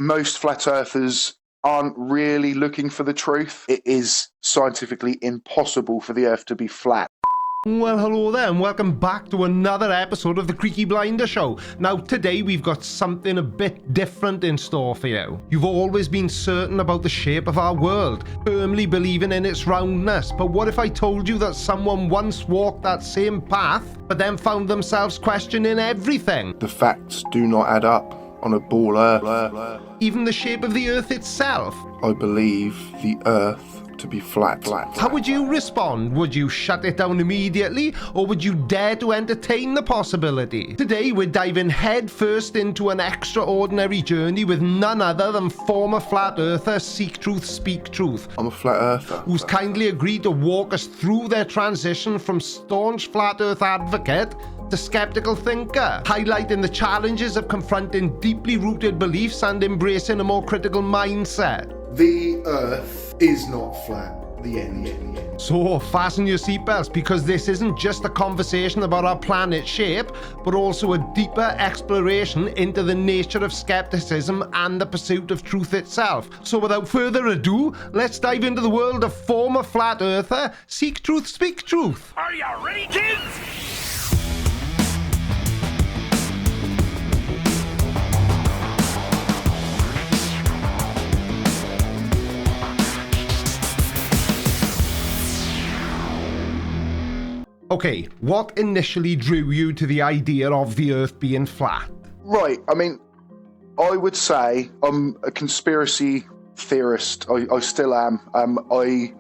most flat earthers aren't really looking for the truth. It is scientifically impossible for the earth to be flat. Well, hello there, and welcome back to another episode of the Creaky Blinder Show. Now, today we've got something a bit different in store for you. You've always been certain about the shape of our world, firmly believing in its roundness. But what if I told you that someone once walked that same path, but then found themselves questioning everything? The facts do not add up on a ball earth. Even the shape of the earth itself. I believe the earth to be flat. How would you respond? Would you shut it down immediately, or would you dare to entertain the possibility? Today we're diving headfirst into an extraordinary journey with none other than former flat earther Seek Truth, Speak Truth. I'm a flat earther. Who's kindly agreed to walk us through their transition from staunch flat earth advocate to skeptical thinker, highlighting the challenges of confronting deeply rooted beliefs and embracing a more critical mindset. The earth is not flat. The end. So fasten your seatbelts, because this isn't just a conversation about our planet's shape, but also a deeper exploration into the nature of skepticism and the pursuit of truth itself. So without further ado, let's dive into the world of former flat earther Seek Truth, Speak Truth. Are you ready, kids? Okay, what initially drew you to the idea of the Earth being flat? Right, I mean, I would say I'm a conspiracy theorist. I still am. I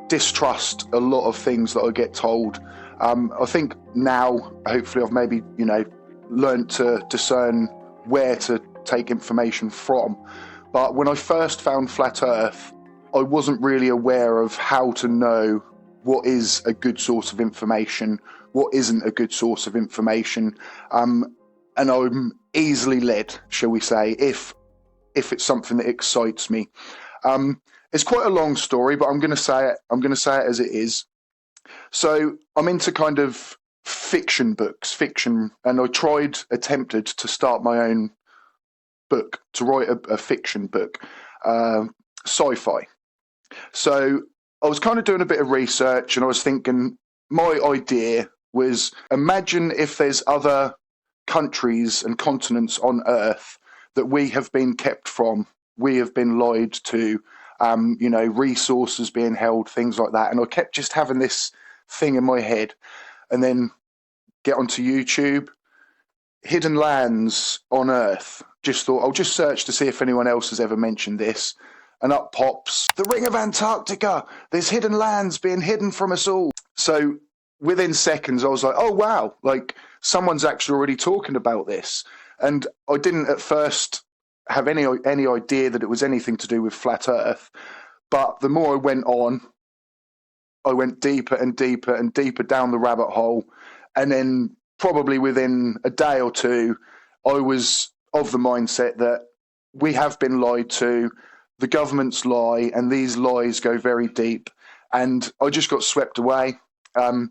distrust a lot of things that I get told. I think now, hopefully, I've maybe, learned to discern where to take information from. But when I first found Flat Earth, I wasn't really aware of how to know what is a good source of information, what isn't a good source of information. And I'm easily led, shall we say, if it's something that excites me. It's quite a long story, but I'm going to say it as it is. So I'm into kind of fiction, and I attempted to start my own book, to write a fiction book, sci-fi. So I was kind of doing a bit of research, and I was thinking, my idea was, imagine if there's other countries and continents on Earth that we have been kept from, we have been lied to, resources being held, things like that. And I kept just having this thing in my head, and then get onto YouTube, hidden lands on Earth. Just thought, I'll just search to see if anyone else has ever mentioned this. And up pops, the Ring of Antarctica. There's hidden lands being hidden from us all. So within seconds, I was like, oh, wow, like someone's actually already talking about this. And I didn't at first have any idea that it was anything to do with Flat Earth. But the more I went on, I went deeper and deeper and deeper down the rabbit hole. And then probably within a day or two, I was of the mindset that we have been lied to. The governments lie, and these lies go very deep. And I just got swept away. At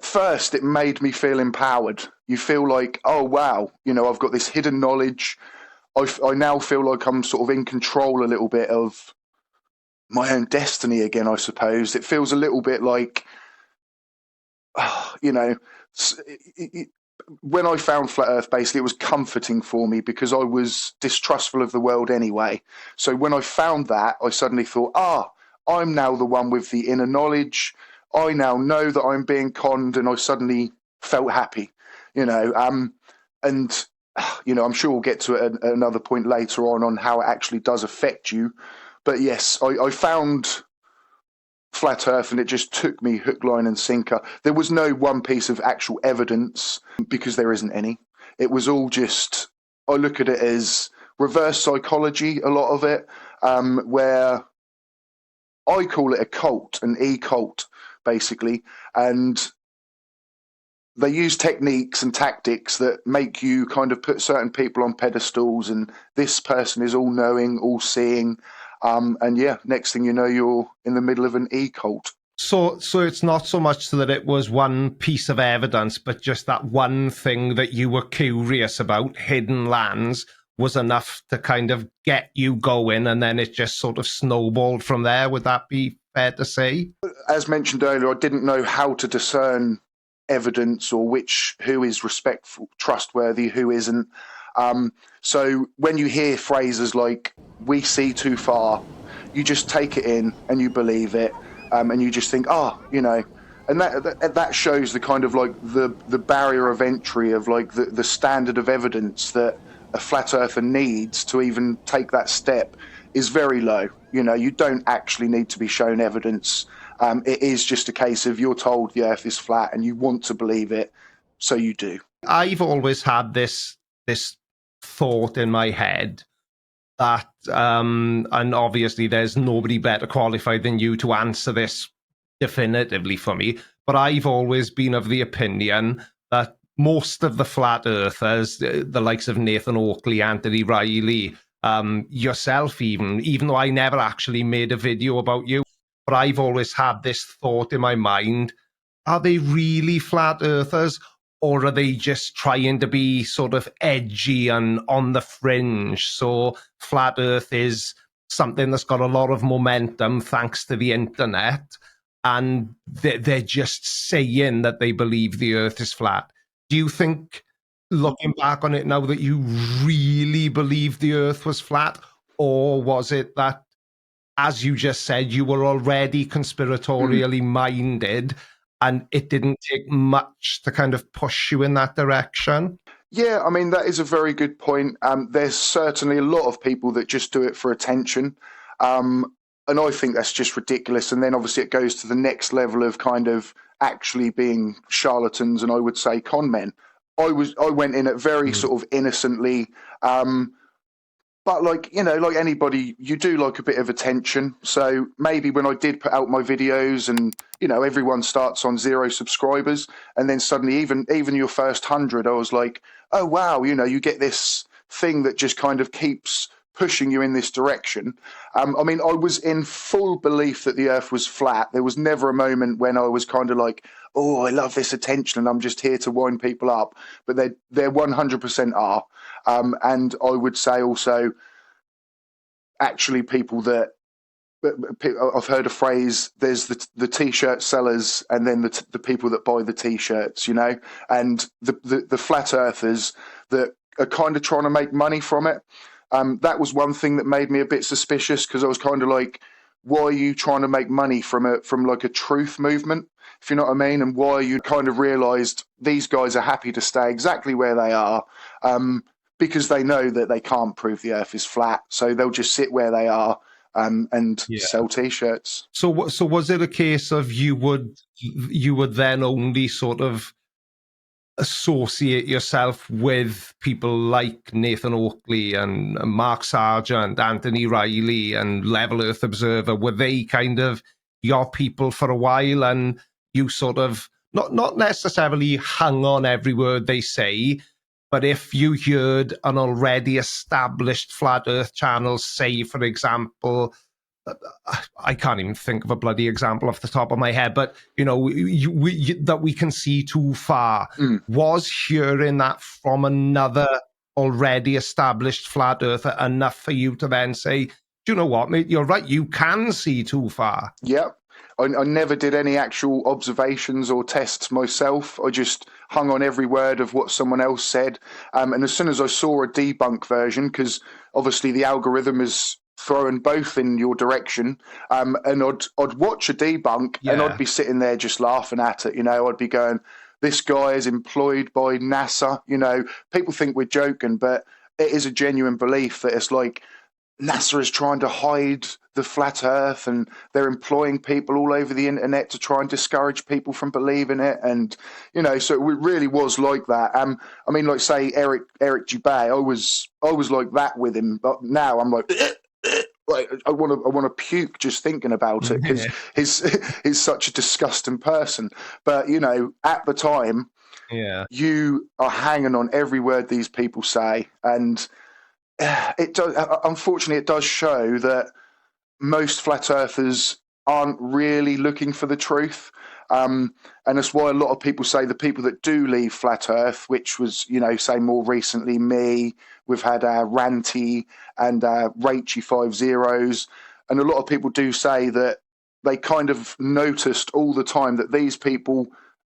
first, it made me feel empowered. You feel like, oh, wow, I've got this hidden knowledge. I now feel like I'm sort of in control a little bit of my own destiny again, I suppose. It feels a little bit like, when I found Flat Earth, basically, it was comforting for me because I was distrustful of the world anyway. So when I found that, I suddenly thought, I'm now the one with the inner knowledge. I now know that I'm being conned, and I suddenly felt happy, And, I'm sure we'll get to it at another point later on how it actually does affect you. But yes, I found Flat Earth, and it just took me hook, line and sinker. There was no one piece of actual evidence, because there isn't any. It was all just, I look at it as reverse psychology, a lot of it, where I call it a cult, an e-cult, basically. And they use techniques and tactics that make you kind of put certain people on pedestals, and this person is all knowing, all seeing. And yeah, next thing you know, you're in the middle of an e-cult. So it's not so much that it was one piece of evidence, but just that one thing that you were curious about, hidden lands, was enough to kind of get you going, and then it just sort of snowballed from there. Would that be fair to say? As mentioned earlier, I didn't know how to discern evidence or who is respectful, trustworthy, who isn't. So when you hear phrases like "we see too far," you just take it in and you believe it, and you just think, and that shows the kind of like the barrier of entry of like the standard of evidence that a flat earther needs to even take that step is very low. You don't actually need to be shown evidence. It is just a case of you're told the earth is flat and you want to believe it, so you do. I've always had this thought in my head that, and obviously there's nobody better qualified than you to answer this definitively for me, but I've always been of the opinion that most of the flat earthers, the likes of Nathan Oakley, Anthony Riley, yourself even though I never actually made a video about you, but I've always had this thought in my mind: are they really flat earthers, or are they just trying to be sort of edgy and on the fringe? So flat earth is something that's got a lot of momentum thanks to the internet, and they're just saying that they believe the earth is flat. Do you think, looking back on it now, that you really believed the earth was flat? Or was it that, as you just said, you were already conspiratorially minded and it didn't take much to kind of push you in that direction? Yeah, I mean, that is a very good point. There's certainly a lot of people that just do it for attention. And I think that's just ridiculous. And then obviously it goes to the next level of kind of actually being charlatans, and I would say con men. I went in it very sort of innocently. But like anybody, you do like a bit of attention. So maybe when I did put out my videos and, everyone starts on 0 subscribers, and then suddenly even your first 100, I was like, oh, wow, you get this thing that just kind of keeps pushing you in this direction. I mean, I was in full belief that the earth was flat. There was never a moment when I was kind of like, oh, I love this attention and I'm just here to wind people up. But there 100% are. And I would say also, actually, people that I've heard a phrase, there's the T-shirt sellers and then the people that buy the T-shirts, and the flat earthers that are kind of trying to make money from it. That was one thing that made me a bit suspicious, because I was kind of like, why are you trying to make money from like a truth movement, if you know what I mean? And why you kind of realised these guys are happy to stay exactly where they are, because they know that they can't prove the earth is flat, so they'll just sit where they are and sell T-shirts. So was it a case of you would then only sort of associate yourself with people like Nathan Oakley and Mark Sargent, Anthony Riley and Level Earth Observer? Were they kind of your people for a while, and you sort of not necessarily hung on every word they say, but if you heard an already established flat earth channel say, for example, I can't even think of a bloody example off the top of my head, but that we can see too far, was hearing that from another already established flat earther enough for you to then say, do you know what, mate, you're right, you can see too far? Yep. I never did any actual observations or tests myself. I just hung on every word of what someone else said. And as soon as I saw a debunk version, because obviously the algorithm is throwing both in your direction, and I'd watch a debunk and I'd be sitting there just laughing at it. I'd be going, this guy is employed by NASA. People think we're joking, but it is a genuine belief that it's like NASA is trying to hide the flat earth and they're employing people all over the internet to try and discourage people from believing it. And, so it really was like that. I mean, like say Eric Dubay, I was like that with him, but now I'm like, I want to puke just thinking about it, because he's such a disgusting person. But, at the time, you are hanging on every word these people say. And it does, unfortunately, it does show that most flat earthers aren't really looking for the truth. And that's why a lot of people say the people that do leave flat earth, which was, say more recently me, we've had Ranty and Rachy 50s, and a lot of people do say that they kind of noticed all the time that these people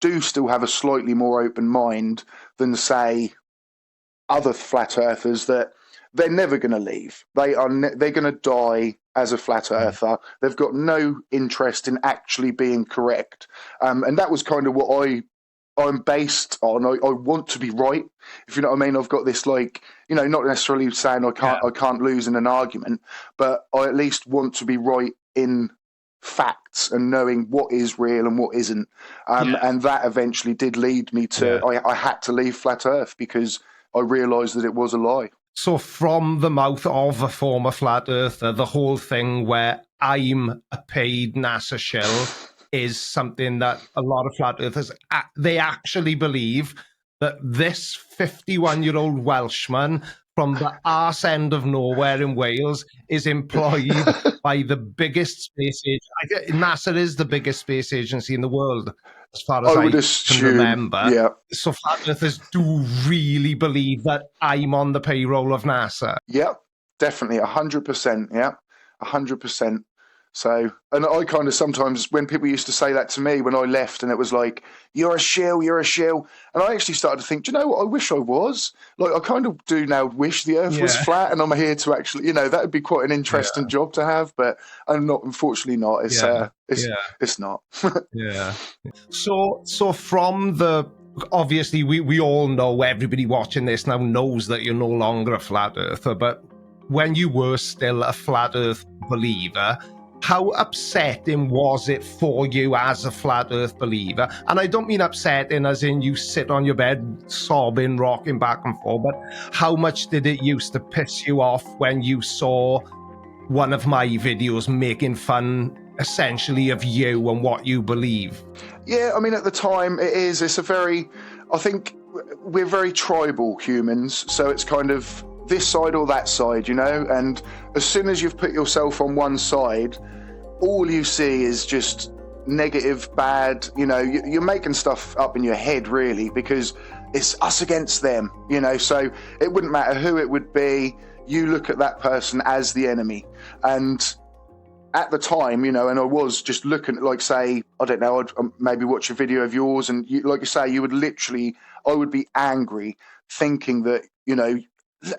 do still have a slightly more open mind than, say, other flat earthers, that they're never going to leave. They're going to die as a flat earther. They've got no interest in actually being correct. And that was kind of what I'm based on. I want to be right, if you know what I mean. I've got this, not necessarily saying I can't lose in an argument, but I at least want to be right in facts and knowing what is real and what isn't. And that eventually did lead me to, I had to leave flat earth because I realised that it was a lie. So from the mouth of a former flat earther, the whole thing where I'm a paid NASA shill is something that a lot of flat earthers, they actually believe that this 51-year-old Welshman from the arse end of nowhere in Wales is employed by the biggest space agency. NASA is the biggest space agency in the world, as far as I can remember. Yeah. So flat earthers do really believe that I'm on the payroll of NASA. Yeah, definitely, 100%. Yeah, 100%. So, and I kind of sometimes, when people used to say that to me when I left, and it was like, you're a shill, and I actually started to think, do you know what, I wish I was. I kind of do now wish the earth was flat, and I'm here to actually, that would be quite an interesting job to have, but I'm not, unfortunately not. It's not. Yeah. So from the, obviously we all know, everybody watching this now knows that you're no longer a flat earther, but when you were still a flat earth believer, how upsetting was it for you as a flat earth believer? And I don't mean upsetting as in you sit on your bed sobbing, rocking back and forth, but how much did it used to piss you off when you saw one of my videos making fun essentially of you and what you believe? Yeah, I mean, at the time I think we're very tribal humans, so it's kind of this side or that side, and as soon as you've put yourself on one side, all you see is just negative, bad, you're making stuff up in your head, really, because it's us against them, so it wouldn't matter who it would be, you look at that person as the enemy. And at the time, and I was just looking at, say, I don't know, I'd maybe watch a video of yours, and like you say, I would be angry thinking that,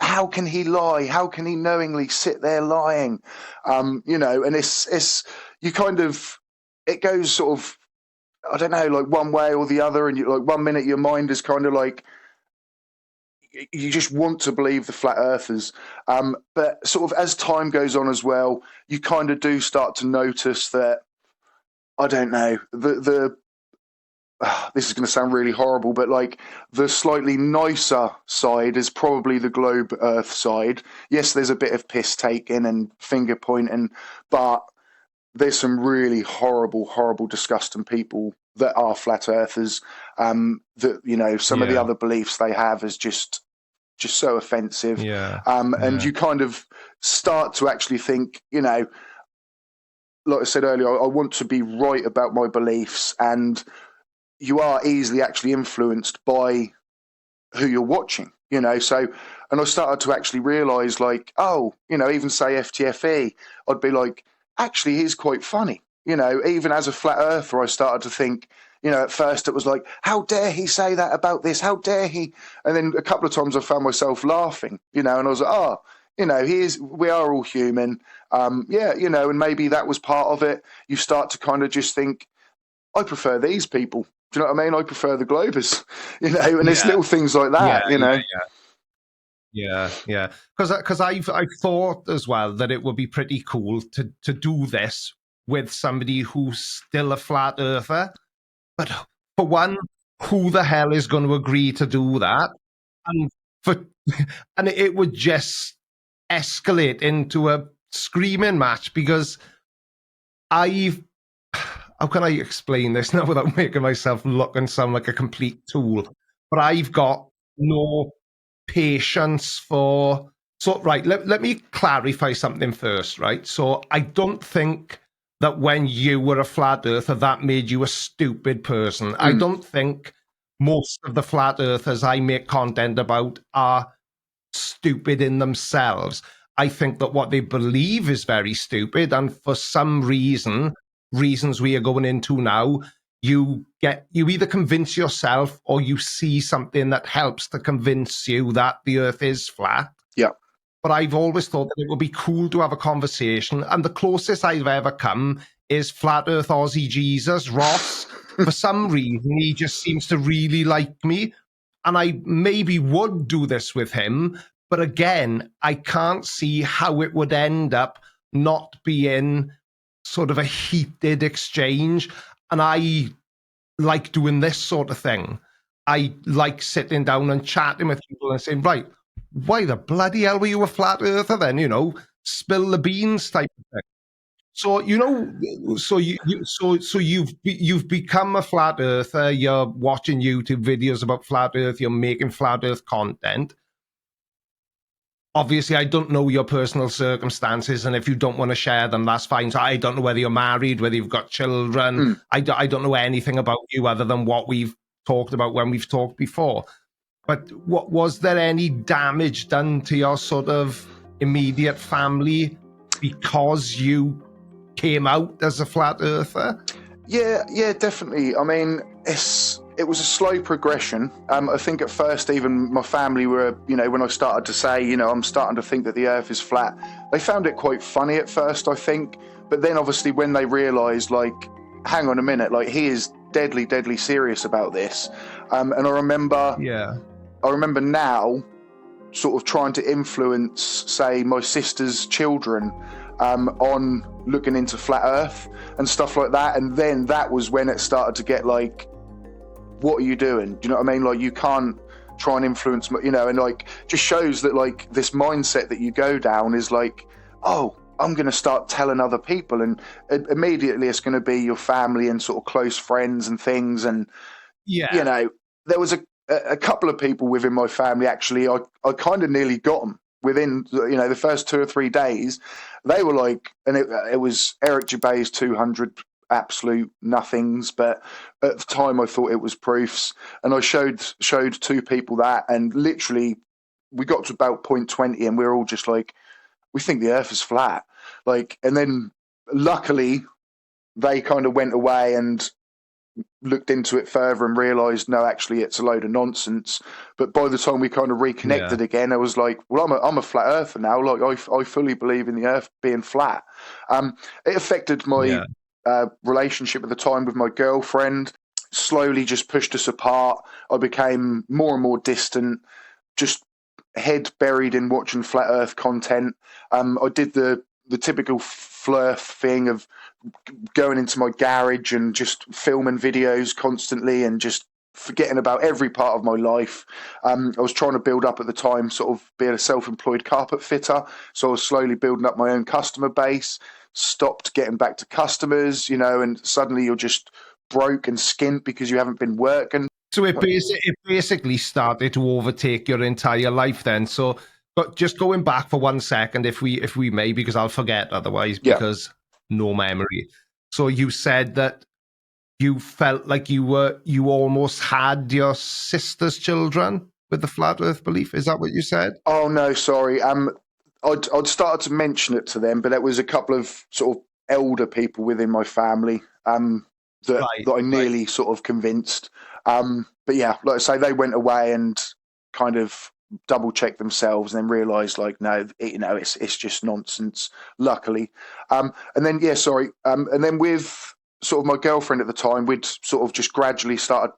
how can he lie? How can he knowingly sit there lying? And it's you kind of, it goes sort of, I don't know, one way or the other. And 1 minute your mind is kind of you just want to believe the flat earthers. But sort of as time goes on as well, you kind of do start to notice that, I don't know, this is going to sound really horrible, but the slightly nicer side is probably the globe Earth side. Yes, there's a bit of piss taking and finger pointing, but there's some really horrible, disgusting people that are flat earthers. That some of the other beliefs they have is just so offensive. And you kind of start to actually think, like I said earlier, I want to be right about my beliefs, and you are easily actually influenced by who you're watching, so, and I started to actually realize, even say FTFE, I'd be like, actually, he's quite funny, even as a flat earther, I started to think, at first it was like, how dare he say that about this? How dare he? And then a couple of times I found myself laughing, and I was like, we are all human. And maybe that was part of it. You start to kind of just think, I prefer these people. Do you know what I mean? I prefer the Globers, and it's little things like that, Yeah. Because I've thought as well that it would be pretty cool to do this with somebody who's still a flat earther. But for one, who the hell is going to agree to do that? And it would just escalate into a screaming match, because how can I explain this now without making myself look and sound like a complete tool? But I've got no patience for... So, right, let me clarify something first, right? So I don't think that when you were a flat earther, that made you a stupid person. I don't think most of the flat earthers I make content about are stupid in themselves. I think that what they believe is very stupid, and for some reasons we are going into now, you either convince yourself or you see something that helps to convince you that the earth is flat. Yeah. But I've always thought that it would be cool to have a conversation, and the closest I've ever come is Flat Earth Aussie Jesus, Ross. For some reason, he just seems to really like me, and I maybe would do this with him, but again, I can't see how it would end up not being sort of a heated exchange, and I like doing this sort of thing. I like sitting down and chatting with people and saying, right, why the bloody hell were you a flat earther then? You know, spill the beans type of thing. So you've become a flat earther. You're watching YouTube videos about flat Earth. You're making flat Earth content. Obviously, I don't know your personal circumstances, and if you don't want to share them, that's fine. So I don't know whether you're married, whether you've got children. I don't know anything about you other than what we've talked about when we've talked before. But what was there any damage done to your sort of immediate family because you came out as a flat earther? Yeah, definitely. I mean, it was a slow progression. I think at first, even my family were, when I started to say, I'm starting to think that the earth is flat, they found it quite funny at first, I think. But then obviously when they realised, like, hang on a minute, like, he is deadly, deadly serious about this. And I remember now sort of trying to influence, say, my sister's children on looking into flat earth and stuff like that. And then that was when it started to get like, what are you doing? Do you know what I mean? Like, you can't try and influence, and like, just shows that like this mindset that you go down is like, oh, I'm going to start telling other people, and immediately it's going to be your family and sort of close friends and things. And there was a couple of people within my family, actually, I kind of nearly got them within, the first 2 or 3 days. They were like, and it was Eric Dubay's 200 absolute nothings, but at the time I thought it was proofs, and I showed 2 people that, and literally we got to about point 20 and we were all just like, we think the earth is flat. Like, and then luckily they kind of went away and looked into it further and realised, no, actually it's a load of nonsense. But by the time we kind of reconnected again, I was like, well, I'm a flat earther now. Like, I fully believe in the earth being flat. It affected my relationship at the time with my girlfriend. Slowly just pushed us apart. I became more and more distant, just head buried in watching flat earth content. I did the typical flirt thing of going into my garage and just filming videos constantly and just forgetting about every part of my life. I was trying to build up at the time, sort of being a self-employed carpet fitter. So I was slowly building up my own customer base, stopped getting back to customers, and suddenly you're just broke and skint because you haven't been working. So it basically started to overtake your entire life then. So, but just going back for 1 second, if we may, because I'll forget otherwise, because no memory. So you said that you felt like you almost had your sister's children with the flat earth belief. Is that what you said? Oh, no, sorry. I'd started to mention it to them, but there was a couple of sort of elder people within my family that I nearly sort of convinced. But yeah, like I say, they went away and kind of double checked themselves and then realised, like, no, it's just nonsense, luckily. And then, and then with sort of my girlfriend at the time, we'd sort of just gradually started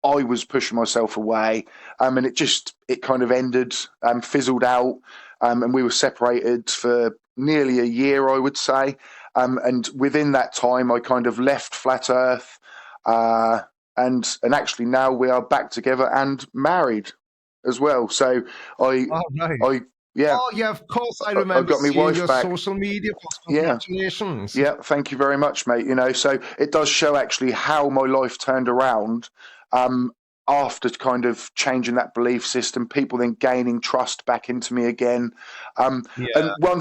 I was pushing myself away, and it kind of ended, fizzled out, and we were separated for nearly a year, I would say. And within that time, I kind of left Flat Earth, and actually now we are back together and married as well. So of course I remember. I got my wife your back. Social media posts. Congratulations. Yeah, thank you very much, mate. So it does show actually how my life turned around after kind of changing that belief system, people then gaining trust back into me again. And one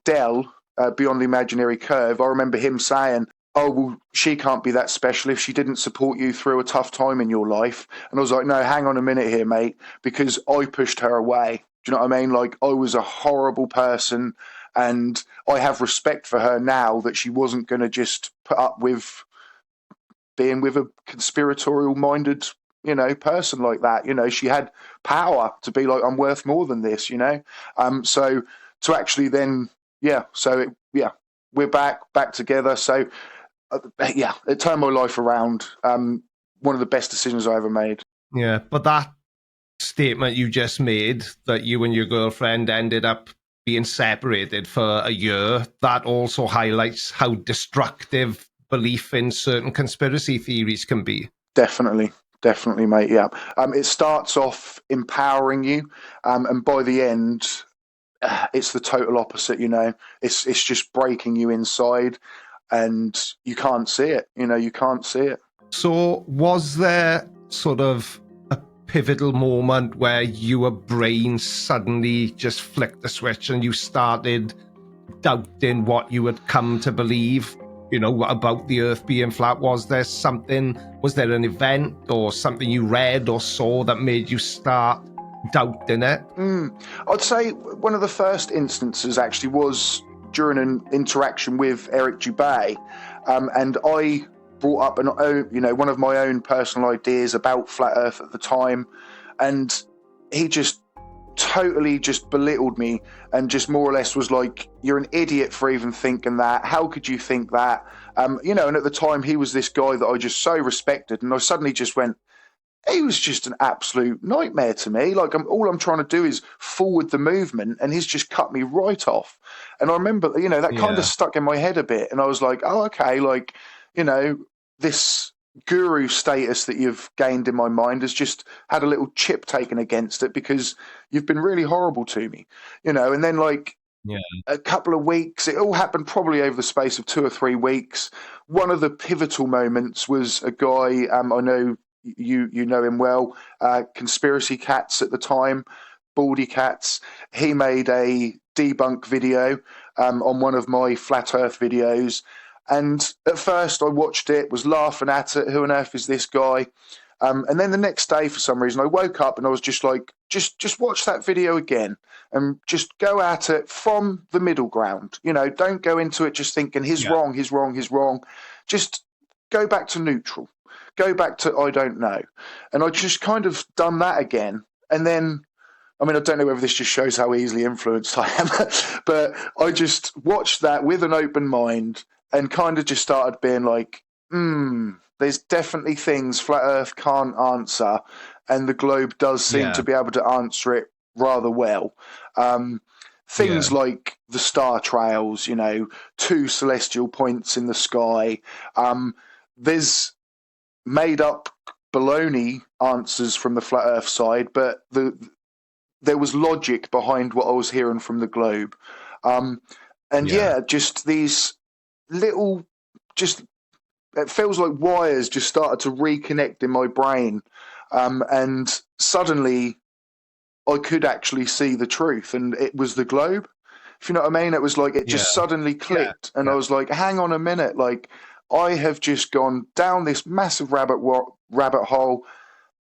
Dell, Beyond the Imaginary Curve, I remember him saying, "Oh, well, she can't be that special if she didn't support you through a tough time in your life." And I was like, "No, hang on a minute here, mate, because I pushed her away." Do you know what I mean? Like, I was a horrible person, and I have respect for her now that she wasn't going to just put up with being with a conspiratorial minded, person like that. She had power to be like, "I'm worth more than this. So to actually then, we're back together. So it turned my life around. One of the best decisions I ever made. Yeah, but that statement you just made, that you and your girlfriend ended up being separated for a year, that also highlights how destructive belief in certain conspiracy theories can be. Definitely, mate. Yeah. It starts off empowering you, and by the end, it's the total opposite. It's just breaking you inside, and you can't see it. You can't see it. So, was there sort of a pivotal moment where your brain suddenly just flicked the switch and you started doubting what you had come to believe, about the Earth being flat? Was there an event or something you read or saw that made you start doubting it? I'd say one of the first instances actually was during an interaction with Eric Dubay, and I brought up one of my own personal ideas about flat Earth at the time, and he just totally just belittled me and just more or less was like, "You're an idiot for even thinking that. How could you think that?" And at the time he was this guy that I just so respected, and I suddenly just went, he was just an absolute nightmare to me. Like, all I'm trying to do is forward the movement, and he's just cut me right off. And I remember, that kind of stuck in my head a bit, and I was like, "Oh, okay, like, this guru status that you've gained in my mind has just had a little chip taken against it because you've been really horrible to me." And then a couple of weeks, it all happened probably over the space of 2 or 3 weeks. One of the pivotal moments was a guy, I know you know him well, Conspiracy Cats at the time, Baldy Cats. He made a debunk video on one of my flat Earth videos. And at first I watched it, was laughing at it. Who on earth is this guy? And then the next day, for some reason, I woke up and I was just like, just watch that video again and just go at it from the middle ground. Don't go into it just thinking he's wrong, he's wrong, he's wrong. Just go back to neutral. Go back to I don't know. And I just kind of done that again. And then, I don't know whether this just shows how easily influenced I am, but I just watched that with an open mind and kind of just started being like, there's definitely things flat Earth can't answer, and the globe does seem to be able to answer it rather well. Things like the star trails, 2 celestial points in the sky. There's made up baloney answers from the flat Earth side, but there was logic behind what I was hearing from the globe. Just these little, it feels like wires just started to reconnect in my brain, and suddenly I could actually see the truth, and it was the globe. If you know what I mean, it was like it just suddenly clicked, and I was like, "Hang on a minute! Like, I have just gone down this massive rabbit hole."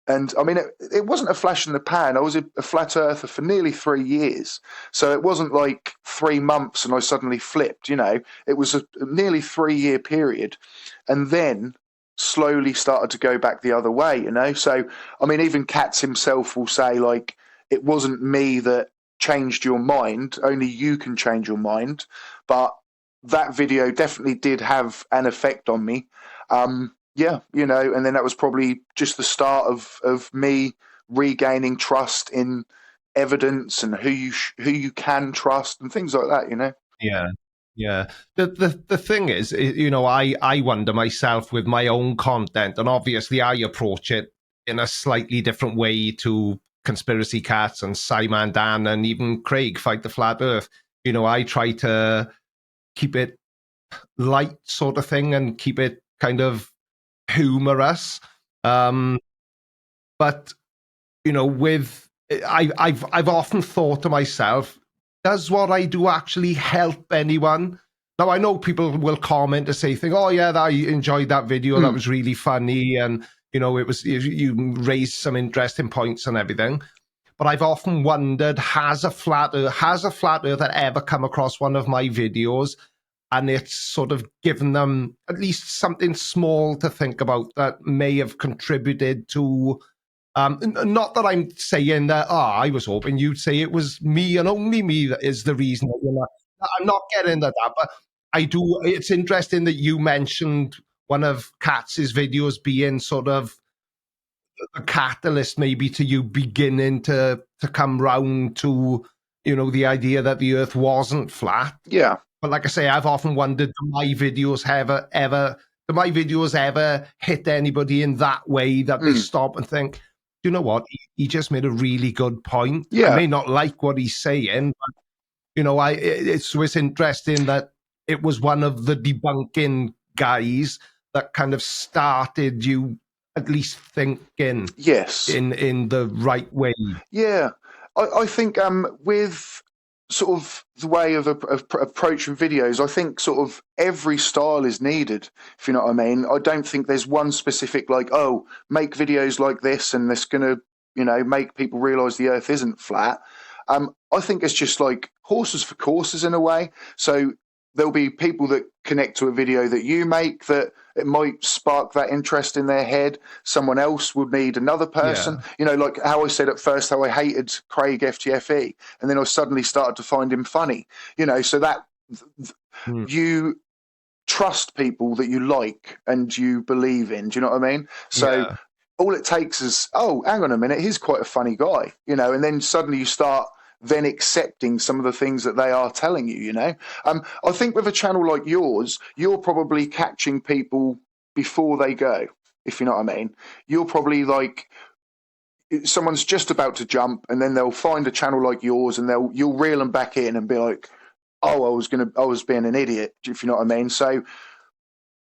And it wasn't a flash in the pan. I was a flat earther for nearly 3 years. So it wasn't like 3 months and I suddenly flipped, It was a nearly 3-year period. And then slowly started to go back the other way, So, even Katz himself will say, like, it wasn't me that changed your mind. Only you can change your mind. But that video definitely did have an effect on me. And then that was probably just the start of me regaining trust in evidence and who you can trust and things like that. Yeah. The thing is, I wonder myself with my own content, and obviously I approach it in a slightly different way to Conspiracy Cats and Simon Dan and even Craig Fight the Flat Earth. I try to keep it light sort of thing and keep it kind of humorous, but I've often thought to myself, does what I do actually help anyone? Now, I know people will comment to say, oh, yeah, I enjoyed that video. That was really funny. And, you raised some interesting points and everything. But I've often wondered, has a flat earther ever come across one of my videos and it's sort of given them at least something small to think about that may have contributed to, not that I'm saying that, I was hoping you'd say it was me and only me that is the reason that I'm not getting at that, but I do. It's interesting that you mentioned one of Katz's videos being sort of a catalyst maybe to you beginning to come round to, the idea that the earth wasn't flat. Yeah. But like I say, I've often wondered, do my videos ever hit anybody in that way that they stop and think, you know what, he just made a really good point. Yeah. I may not like what he's saying, but it's interesting that it was one of the debunking guys that kind of started you at least thinking in the right way. Yeah. I think with sort of the way of approaching videos, I think sort of every style is needed, if you know what I mean. I don't think there's one specific, like, oh, make videos like this and it's going to, make people realize the earth isn't flat. I think it's just like horses for courses in a way. So there'll be people that connect to a video that you make that it might spark that interest in their head. Someone else would need another person. Yeah. Like how I said at first, how I hated Craig FTFE, and then I suddenly started to find him funny. So that you trust people that you like and you believe in. Do you know what I mean? So all it takes is, oh, hang on a minute, he's quite a funny guy, and then suddenly you start then accepting some of the things that they are telling you, I think with a channel like yours, you're probably catching people before they go, if you know what I mean. You're probably like, someone's just about to jump and then they'll find a channel like yours and you'll reel them back in and be like, oh, I was being an idiot, if you know what I mean. So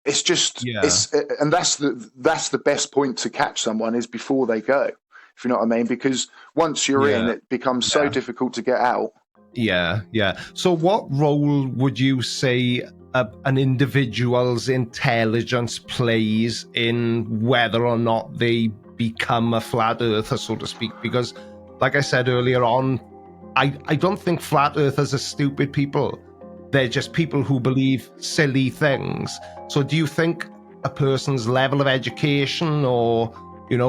it's just, and that's the best point to catch someone is before they go, if you know what I mean, because once you're in, it becomes so difficult to get out. Yeah. So what role would you say an individual's intelligence plays in whether or not they become a flat earther, so to speak? Because like I said earlier on, I don't think flat earthers are stupid people. They're just people who believe silly things. So do you think a person's level of education or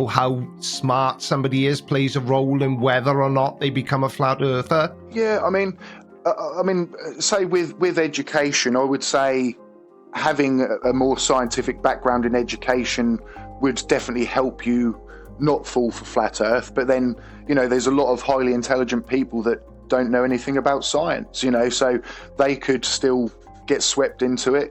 how smart somebody is plays a role in whether or not they become a flat earther? Yeah, I mean, say with education, I would say having a more scientific background in education would definitely help you not fall for flat earth. But then, there's a lot of highly intelligent people that don't know anything about science, so they could still get swept into it,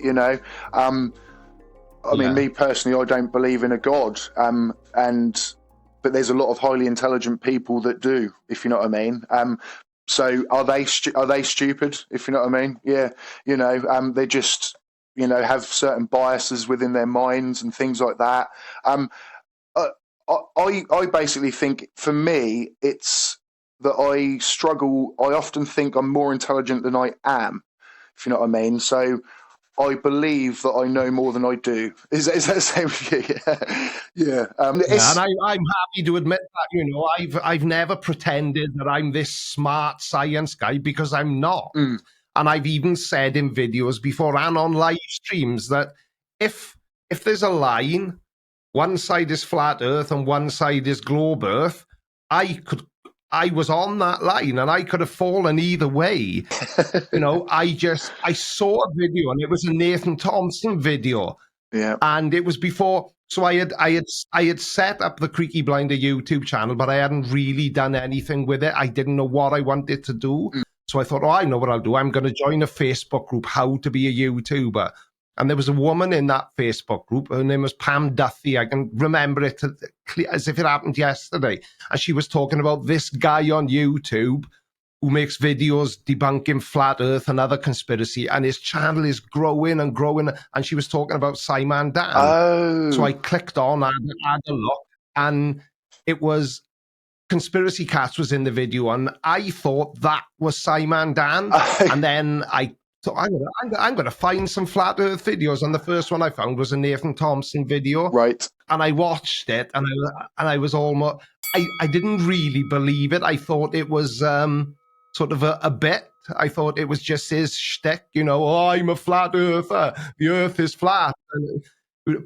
I mean, me personally, I don't believe in a God, but there's a lot of highly intelligent people that do, if you know what I mean. So are they stupid, if you know what I mean? Yeah, they just have certain biases within their minds and things like that. I basically think for me it's that I struggle. I often think I'm more intelligent than I am, if you know what I mean. So I believe that I know more than I do. Is that the same with you? Yeah. And I'm happy to admit that, I've never pretended that I'm this smart science guy because I'm not. And I've even said in videos before and on live streams that if there's a line, one side is flat earth and one side is globe earth, I was on that line and I could have fallen either way. I saw a video and it was a Nathan Thompson video. Yeah. And it was before, so I had set up the Creaky Blinder YouTube channel, but I hadn't really done anything with it. I didn't know what I wanted to do. So I thought, I know what I'll do. I'm going to join a Facebook group, How to Be a YouTuber. And there was a woman in that Facebook group. Her name was Pam Duthie. I can remember it as if it happened yesterday. And she was talking about this guy on YouTube who makes videos debunking flat earth and other conspiracy. And his channel is growing and growing. And she was talking about Simon Dan. Oh. So I clicked on, I had a look. And it was Conspiracy Cats was in the video, and I thought that was Simon Dan. And then I thought, I'm going to find some flat earth videos. And the first one I found was a Nathan Thompson video. Right. And I watched it, and I was almost... I didn't really believe it. I thought it was sort of a bit. I thought it was just his shtick, oh, I'm a flat earther. The earth is flat.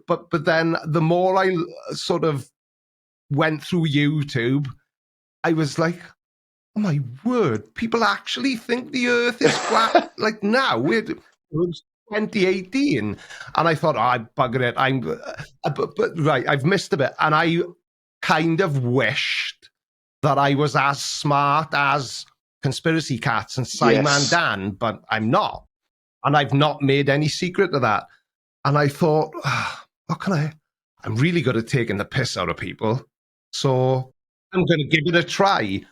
But then the more I sort of went through YouTube, I was like, oh my word, people actually think the earth is flat. Like now, it was 2018. And I thought, I bugger it. Right, I've missed a bit. And I kind of wished that I was as smart as Conspiracy Cats and Simon Dan, but I'm not. And I've not made any secret of that. And I thought, what can I'm really good at taking the piss out of people. So I'm going to give it a try.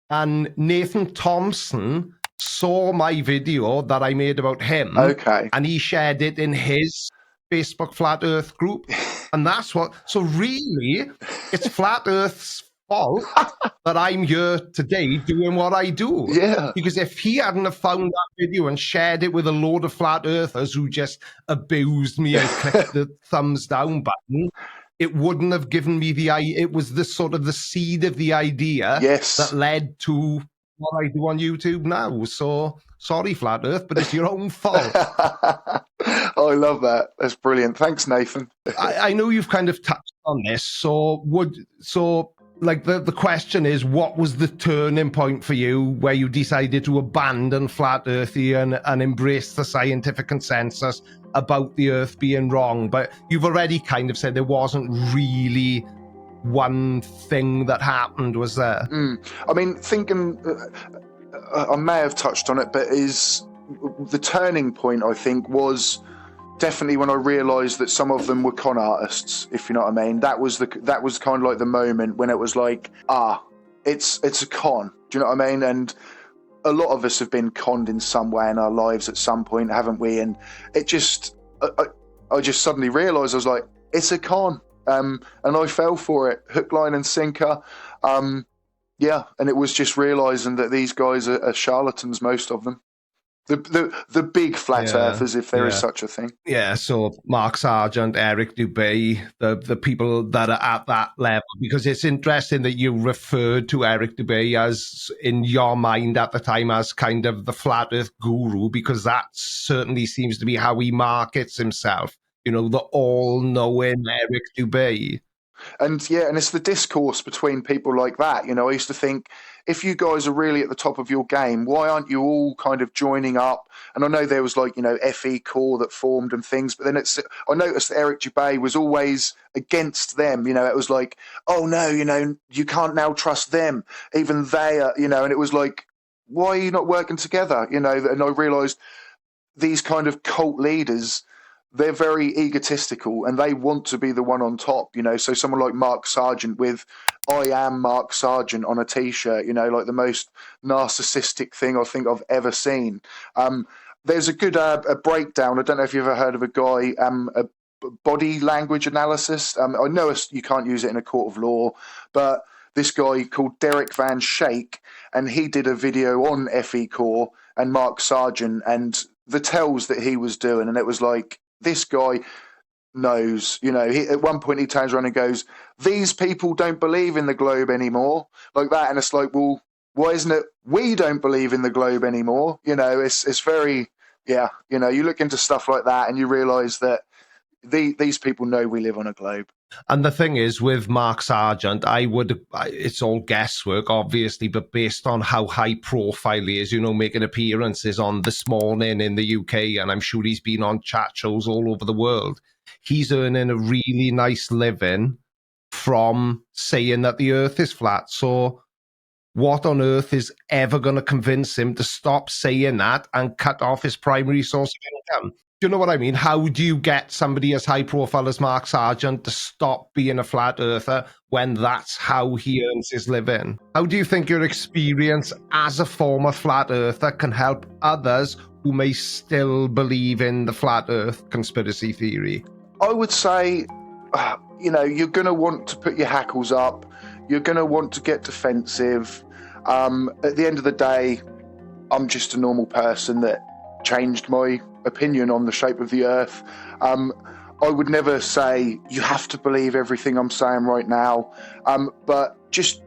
And Nathan Thompson saw my video that I made about him. Okay. And he shared it in his Facebook Flat Earth group. And that's so really, it's Flat Earth's fault that I'm here today doing what I do. Yeah. Because if he hadn't have found that video and shared it with a load of flat earthers who just abused me and clicked the thumbs down button, it wouldn't have given me it was the sort of the seed of the idea that led to what I do on YouTube now. So sorry, Flat Earth, but it's your own fault. I love that. That's brilliant. Thanks, Nathan. I know you've kind of touched on this. So the question is, what was the turning point for you where you decided to abandon flat earthy and embrace the scientific consensus about the earth being wrong? But you've already kind of said there wasn't really one thing that happened, was there? I mean, thinking, I may have touched on it, but the turning point, I think, was definitely when I realised that some of them were con artists, if you know what I mean. That was kind of like the moment when it was like, it's a con. Do you know what I mean? And a lot of us have been conned in some way in our lives at some point, haven't we? And it just, I just suddenly realised, I was like, it's a con. And I fell for it, hook, line and sinker. And it was just realising that these guys are charlatans, most of them. The big flat earthers, if there is such a thing. Yeah, so Mark Sargent, Eric Dubay, the people that are at that level, because it's interesting that you referred to Eric Dubay as, in your mind at the time, as kind of the flat earth guru, because that certainly seems to be how he markets himself. The all-knowing Eric Dubay. And it's the discourse between people like that. I used to think, if you guys are really at the top of your game, why aren't you all kind of joining up? And I know there was FE Core that formed and things, but then I noticed that Eric Dubay was always against them. It was like, oh no, you can't now trust them. Even they are, and it was like, why are you not working together? And I realised these kind of cult leaders, they're very egotistical and they want to be the one on top, So someone like Mark Sargent with "I am Mark Sargent" on a T-shirt, like the most narcissistic thing I think I've ever seen. There's a good a breakdown. I don't know if you've ever heard of a guy, a body language analysis. I know you can't use it in a court of law, but this guy called Derek Van Shake, and he did a video on FE Core and Mark Sargent and the tells that he was doing, and it was like, this guy knows, at one point he turns around and goes, these people don't believe in the globe anymore, like that. And it's like, well, why isn't it we don't believe in the globe anymore? It's very, you look into stuff like that and you realise that these people know we live on a globe. And the thing is, with Mark Sargent, it's all guesswork, obviously, but based on how high profile he is, making appearances on This Morning in the UK, and I'm sure he's been on chat shows all over the world, he's earning a really nice living from saying that the earth is flat. So what on earth is ever going to convince him to stop saying that and cut off his primary source of income? Do you know what I mean? How do you get somebody as high profile as Mark Sargent to stop being a flat earther when that's how he earns his living? How do you think your experience as a former flat earther can help others who may still believe in the flat earth conspiracy theory? I would say, you're going to want to put your hackles up. You're going to want to get defensive. At the end of the day, I'm just a normal person that changed my opinion on the shape of the Earth. I would never say you have to believe everything I'm saying right now, but just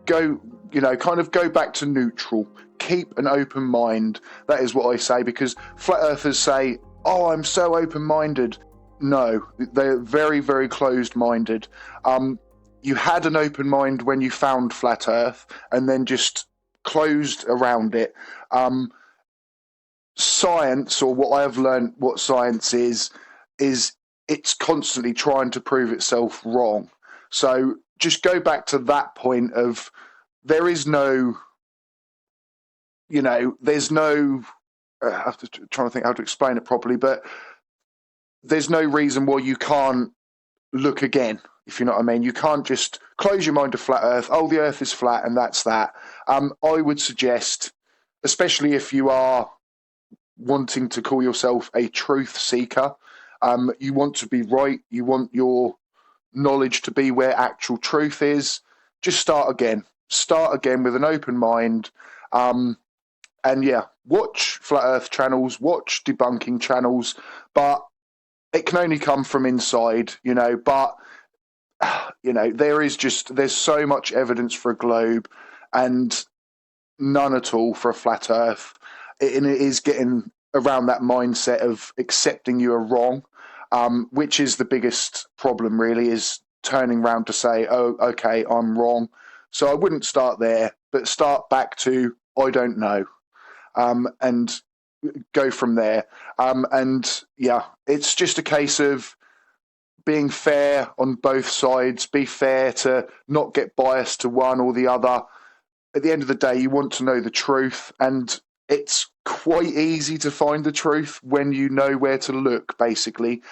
go, kind of go back to neutral. Keep an open mind. That is what I say, because flat earthers say, oh, I'm so open-minded. No, they're very, very closed-minded. You had an open mind when you found flat earth and then just closed around it. Science, or what I have learned what science is it's constantly trying to prove itself wrong. So just go back to that point of there is no, there's no, I have to trying to think how to explain it properly, but there's no reason why you can't look again, if you know what I mean. You can't just close your mind to flat earth. Oh, the earth is flat and that's that. I would suggest, especially if you are wanting to call yourself a truth seeker, you want to be right, you want your knowledge to be where actual truth is, just start again with an open mind. And yeah, watch flat earth channels, watch debunking channels, but it can only come from inside, but there's so much evidence for a globe and none at all for a flat earth. And it is getting around that mindset of accepting you are wrong, which is the biggest problem, really, is turning around to say, oh, okay, I'm wrong. So I wouldn't start there, but start back to, I don't know, and go from there. And yeah, it's just a case of being fair on both sides, be fair to not get biased to one or the other. At the end of the day, you want to know the truth, and it's quite easy to find the truth when you know where to look, basically.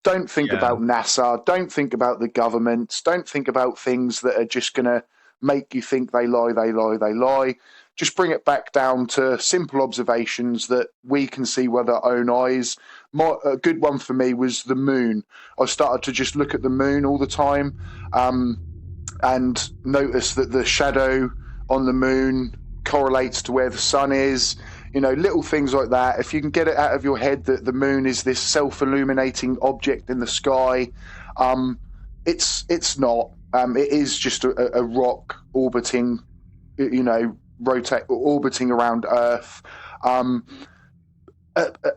Don't think about NASA. Don't think about the governments. Don't think about things that are just going to make you think they lie. Just bring it back down to simple observations that we can see with our own eyes. A good one for me was the moon. I started to just look at the moon all the time, and notice that the shadow on the moon correlates to where the sun is. Little things like that. If you can get it out of your head that the moon is this self-illuminating object in the sky, it's not. It is just a rock orbiting, orbiting around Earth.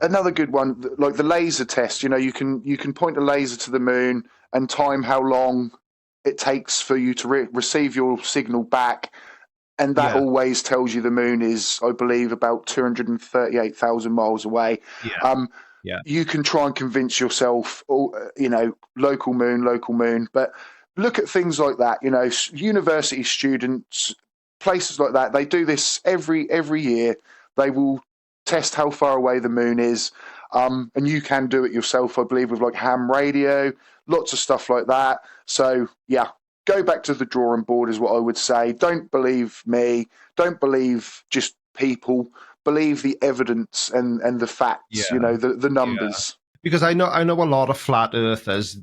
Another good one, like the laser test. You can point a laser to the moon and time how long it takes for you to receive your signal back. And that always tells you the moon is, I believe, about 238,000 miles away. You can try and convince yourself, local moon, but look at things like that. University students, places like that, they do this every year. They will test how far away the moon is, and you can do it yourself, I believe, with like ham radio, lots of stuff like that. So yeah, go back to the drawing board is what I would say. Don't believe me. Don't believe just people. Believe the evidence and the facts. The numbers. Because I know a lot of flat earthers.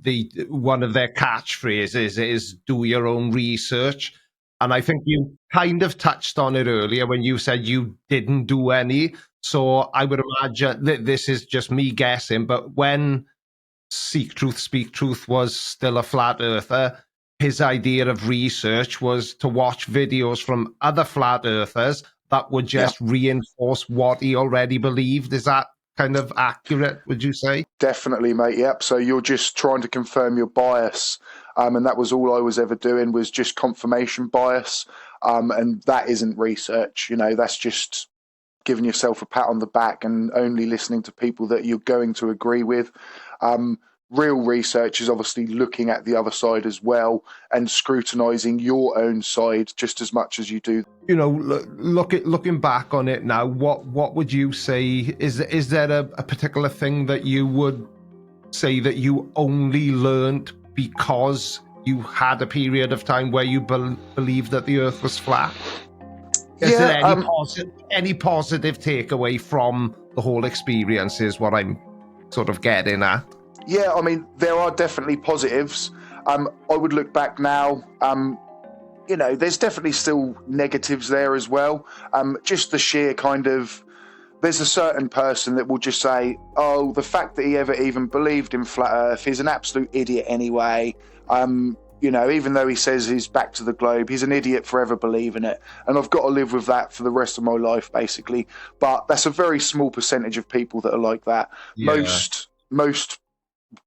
One of their catchphrases is "do your own research," and I think you kind of touched on it earlier when you said you didn't do any. So I would imagine that this is just me guessing, but when Seek Truth, Speak Truth was still a flat earther, his idea of research was to watch videos from other flat earthers that would just reinforce what he already believed. Is that kind of accurate, would you say? Definitely, mate. Yep. So you're just trying to confirm your bias. And that was all I was ever doing, was just confirmation bias. And that isn't research. That's just giving yourself a pat on the back and only listening to people that you're going to agree with. Real research is obviously looking at the other side as well and scrutinizing your own side just as much as you do. Looking back on it now, what would you say is there a particular thing that you would say that you only learned because you had a period of time where you believed that the Earth was flat? Is there any positive takeaway from the whole experience is what I'm sort of getting at? Yeah, I mean, there are definitely positives. I would look back now. you know, there's definitely still negatives there as well. Just the sheer kind of, there's a certain person that will just say, oh, the fact that he ever even believed in flat Earth, he's an absolute idiot anyway. You know, even though he says he's back to the globe, he's an idiot for ever believing it. And I've got to live with that for the rest of my life, basically. But that's a very small percentage of people that are like that. Yeah. Most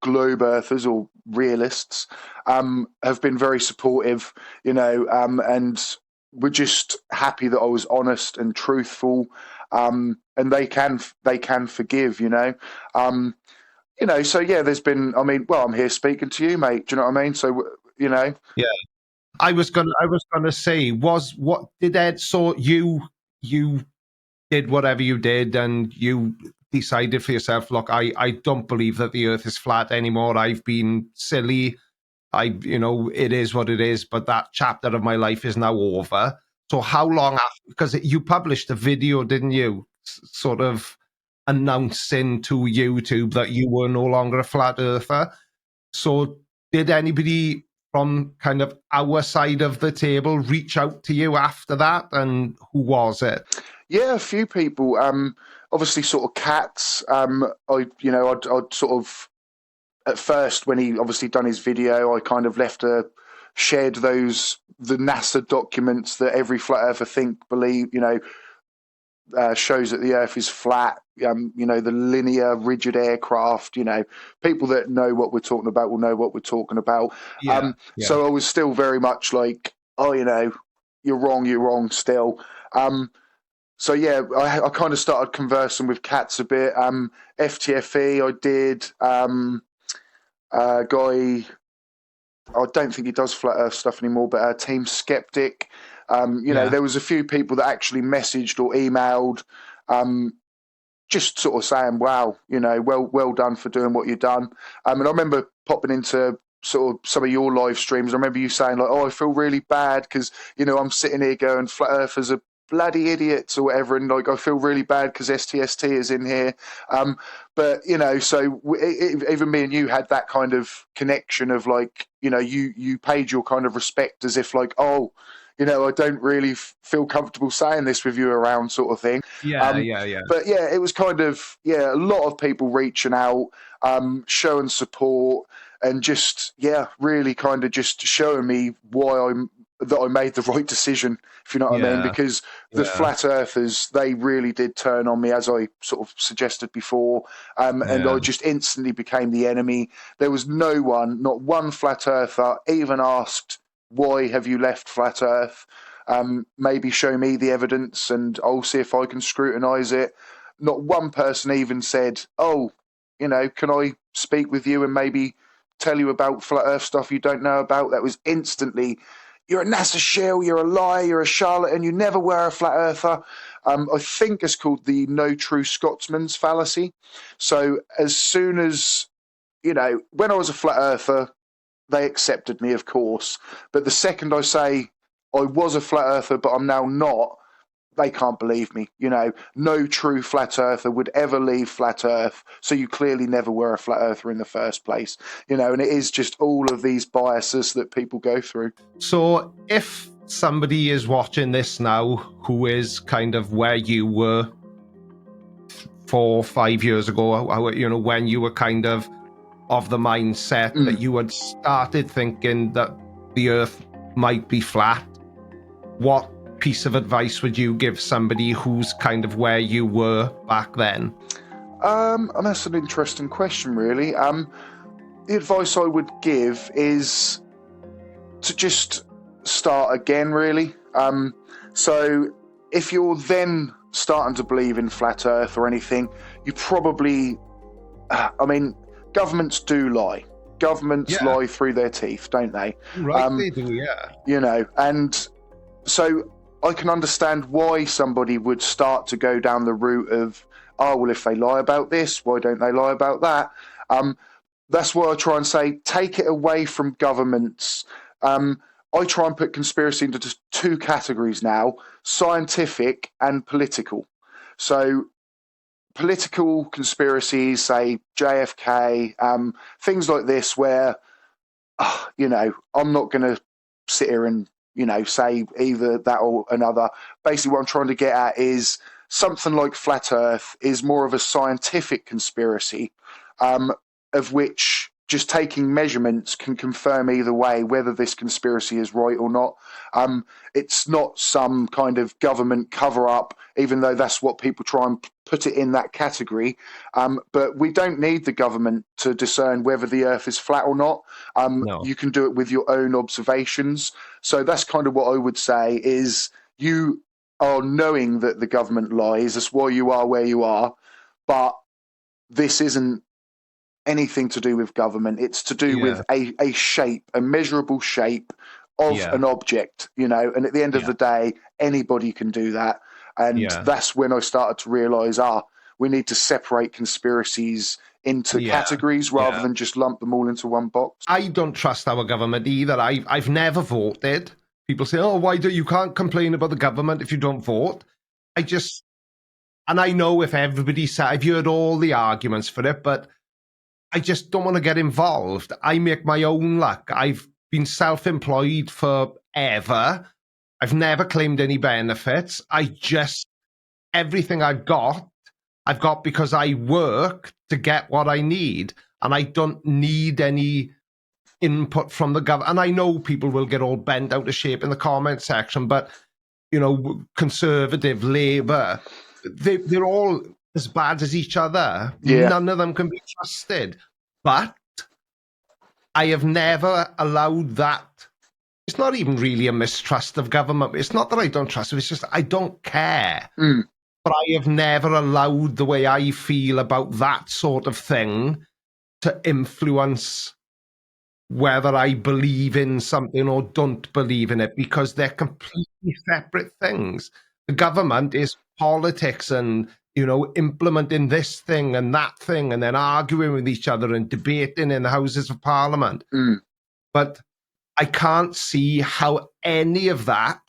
globe earthers or realists have been very supportive, you know, and we're just happy that I was honest and truthful, and they can forgive, you know. You know, so yeah, there's been, I mean, well, I'm here speaking to you, mate, do you know what I mean? So, you know. Yeah. I was gonna say, what did Ed, so you did whatever you did and you decided for yourself, look, I don't believe that the earth is flat anymore. I've been silly. You know, it is what it is, but that chapter of my life is now over. So how long after, because you published a video, didn't you, sort of announcing to YouTube that you were no longer a flat earther. So did anybody from kind of our side of the table reach out to you after that, and who was it? Yeah, a few people. Obviously, sort of Cats. I'd sort of, at first, when he obviously done his video, I kind of shared the NASA documents that every flat earther believe, you know, shows that the Earth is flat. You know, the linear, rigid aircraft. You know, people that know what we're talking about will know what we're talking about. Yeah. So I was still very much like, oh, you know, you're wrong still. So yeah, I kind of started conversing with Cats a bit. FTFE, I did. Guy, I don't think he does flat Earth stuff anymore, but Team Skeptic. You know, there was a few people that actually messaged or emailed, just sort of saying, "Wow, you know, well done for doing what you've done." And I remember popping into sort of some of your live streams. I remember you saying like, "Oh, I feel really bad because, you know, I'm sitting here going flat Earthers are bloody idiots or whatever, and like I feel really bad because STST is in here." But you know, so even me and you had that kind of connection of like, you know, you paid your kind of respect as if like, oh, you know, I don't really feel comfortable saying this with you around, sort of thing. Yeah. But yeah, it was kind of, a lot of people reaching out, showing support, and just, really kind of just showing me that I made the right decision, if you know what I mean, because the flat earthers, they really did turn on me, as I sort of suggested before, and I just instantly became the enemy. There was not one flat earther even asked, why have you left flat earth? Maybe show me the evidence and I'll see if I can scrutinize it. Not one person even said, oh, you know, can I speak with you and maybe tell you about flat earth stuff you don't know about? That was instantly, you're a NASA shill, you're a liar, you're a charlatan, you never were a flat earther. I think it's called the no true Scotsman's fallacy. So as soon as, you know, when I was a flat earther, they accepted me, of course. But the second I say I was a flat earther, but I'm now not, they can't believe me. You know, no true flat earther would ever leave flat earth. So you clearly never were a flat earther in the first place. You know, and it is just all of these biases that people go through. So if somebody is watching this now who is kind of where you were 4 or 5 years ago, you know, when you were kind of the mindset that you had started thinking that the earth might be flat, what piece of advice would you give somebody who's kind of where you were back then? That's an interesting question, really. The advice I would give is to just start again, really. So if you're then starting to believe in flat earth or anything, you probably, governments do lie. Governments lie through their teeth, don't they? Right, they do, yeah. You know, and so I can understand why somebody would start to go down the route of, oh, well, if they lie about this, why don't they lie about that? That's why I try and say, take it away from governments. I try and put conspiracy into just 2 categories now, scientific and political. So political conspiracies, say JFK, things like this where, you know, I'm not going to sit here and say either that or another. Basically, what I'm trying to get at is something like Flat Earth is more of a scientific conspiracy, of which just taking measurements can confirm either way whether this conspiracy is right or not. It's not some kind of government cover-up, even though that's what people try and put it in that category. But we don't need the government to discern whether the Earth is flat or not. No. You can do it with your own observations. So that's kind of what I would say is you are knowing that the government lies. That's why you are where you are. But this isn't anything to do with government. It's to do with a shape, a measurable shape of an object, and at the end of the day, anybody can do that. And that's when I started to realize, we need to separate conspiracies into categories rather than just lump them all into one box. I don't trust our government either. I've never voted. People say, why do you can't complain about the government if you don't vote? And I know if everybody said, I've heard all the arguments for it, but I just don't want to get involved. I make my own luck. I've been self-employed forever. I've never claimed any benefits. Everything I've got because I work to get what I need. And I don't need any input from the government. And I know people will get all bent out of shape in the comment section, but, Conservative, Labour, they're all as bad as each other. Yeah. None of them can be trusted. But I have never allowed that. It's not even really a mistrust of government. It's not that I don't trust it. It's just I don't care. But I have never allowed the way I feel about that sort of thing to influence whether I believe in something or don't believe in it, because they're completely separate things. The government is politics and, implementing this thing and that thing and then arguing with each other and debating in the Houses of Parliament. But I can't see how any of that,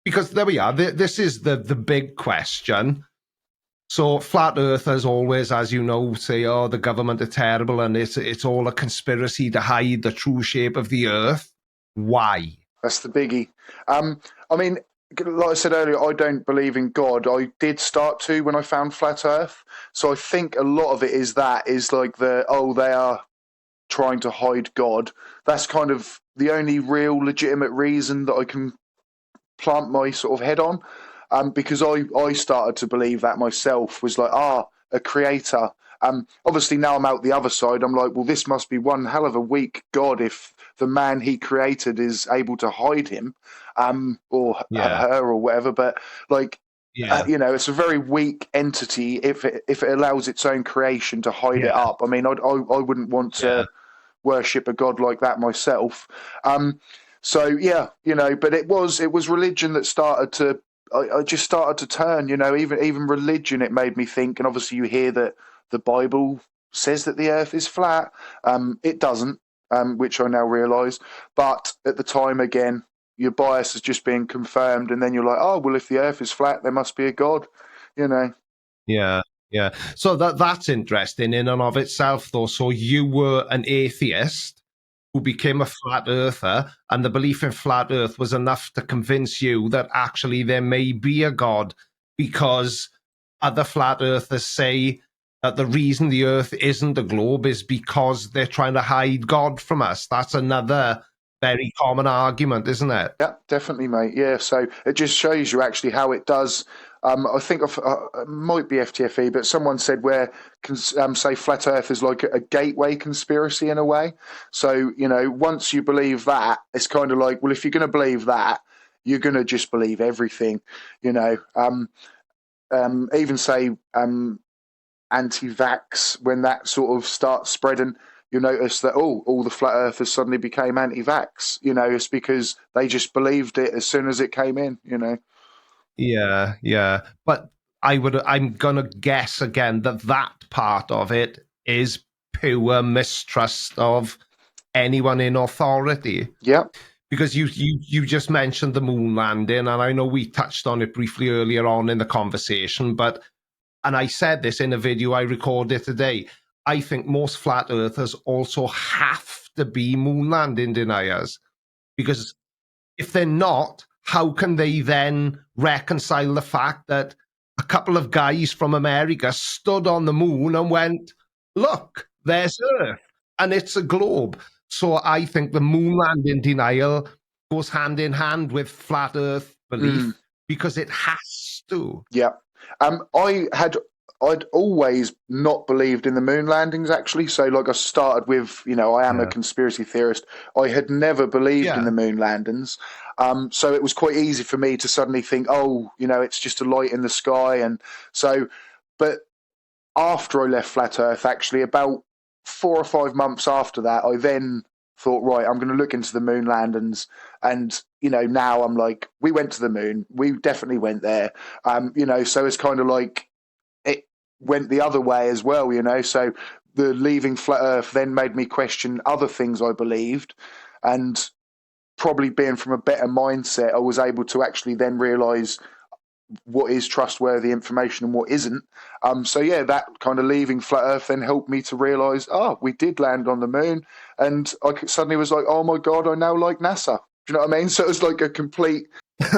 because there we are, this is the big question. So flat earthers always, as you know, say, the government are terrible and it's all a conspiracy to hide the true shape of the earth. Why? That's the biggie. Like I said earlier, I don't believe in God. I did start to when I found Flat Earth. So I think a lot of it is like they are trying to hide God. That's kind of the only real legitimate reason that I can plant my sort of head on. Because I started to believe that myself, was like, a creator. Obviously now I'm out the other side. I'm like, well, this must be one hell of a weak God if the man he created is able to hide him, or her or whatever. But it's a very weak entity if it allows its own creation to hide it up. I mean, I wouldn't want to worship a God like that myself. But it was religion that started to. I just started to turn, even religion, it made me think. And obviously you hear that the Bible says that the earth is flat. It doesn't, which I now realise. But at the time, again, your bias is just being confirmed. And then you're like, well, if the earth is flat, there must be a God, Yeah. So that's interesting in and of itself, though. So you were an atheist who became a flat earther, and the belief in flat earth was enough to convince you that actually there may be a God, because other flat earthers say that the reason the earth isn't a globe is because they're trying to hide God from us. That's another very common argument, isn't it? Yeah, definitely, mate. Yeah, so it just shows you actually how it does. I think it might be FTFE, but someone said say flat Earth is like a gateway conspiracy in a way. So, once you believe that, it's kind of like, well, if you're going to believe that, you're going to just believe everything, even say anti-vax, when that sort of starts spreading, you notice that, all the flat earthers suddenly became anti-vax. It's because they just believed it as soon as it came in, Yeah. But I'm going to guess again that part of it is pure mistrust of anyone in authority. Yeah. Because you just mentioned the moon landing, and I know we touched on it briefly earlier on in the conversation, and I said this in a video I recorded today, I think most flat earthers also have to be moon landing deniers, because if they're not, how can they then reconcile the fact that a couple of guys from America stood on the moon and went, look, there's Earth, and it's a globe. So I think the moon landing denial goes hand in hand with flat Earth belief because it has to. Yeah. I'd always not believed in the moon landings, actually. So, like, I started with, I am a conspiracy theorist. I had never believed in the moon landings. So it was quite easy for me to suddenly think, it's just a light in the sky. And so, but after I left Flat Earth, actually, about 4 or 5 months after that, I then thought, right, I'm going to look into the moon landings. And, now I'm like, we went to the moon. We definitely went there. So it's kind of like, it went the other way as well, so the leaving Flat Earth then made me question other things I believed, and probably being from a better mindset, I was able to actually then realize what is trustworthy information and what isn't. That kind of leaving Flat Earth then helped me to realize, we did land on the moon, and I suddenly was like, oh my God, I now like NASA. Do you know what I mean? So it was like a complete...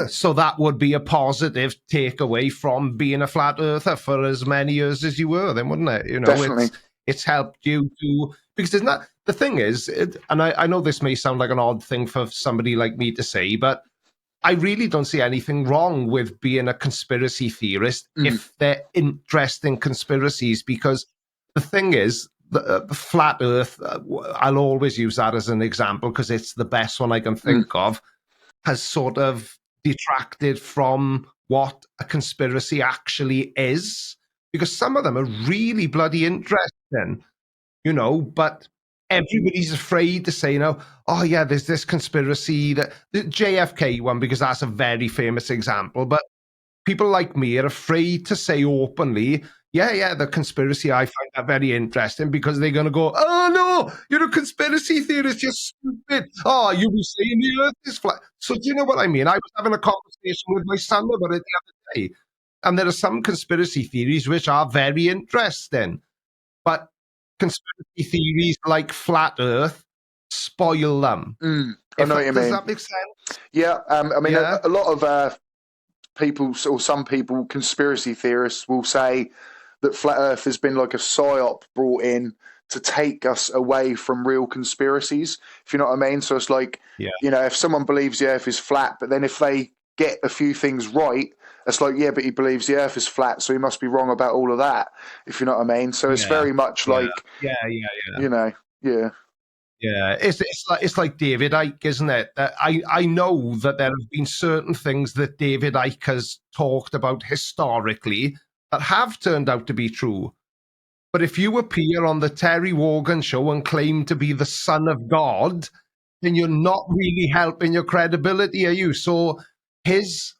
So that would be a positive takeaway from being a flat earther for as many years as you were, then, wouldn't it? Definitely. It's helped you to, because there's not, the thing is, and I know this may sound like an odd thing for somebody like me to say, but I really don't see anything wrong with being a conspiracy theorist if they're interesting conspiracies, because the thing is, the flat earth, I'll always use that as an example because it's the best one I can think of, has sort of detracted from what a conspiracy actually is, because some of them are really bloody interesting, but everybody's afraid to say, there's this conspiracy, that the JFK one, because that's a very famous example, but people like me are afraid to say openly, the conspiracy, I find that very interesting, because they're going to go, oh no, you're a conspiracy theorist, you're stupid. Oh, you be saying the earth is flat. So do you know what I mean? I was having a conversation with my son about it the other day, and there are some conspiracy theories which are very interesting, but conspiracy theories like flat earth spoil them. I know what you mean. Does that make sense? Yeah. A lot of people, or some people, conspiracy theorists, will say that Flat Earth has been like a psyop brought in to take us away from real conspiracies, if you know what I mean. So it's like, if someone believes the Earth is flat, but then if they get a few things right, it's like, but he believes the Earth is flat, so he must be wrong about all of that, if you know what I mean. So it's very much like, Yeah, it's like David Icke, isn't it? I know that there have been certain things that David Icke has talked about historically that have turned out to be true. But if you appear on the Terry Wogan show and claim to be the son of God, then you're not really helping your credibility, are you? So his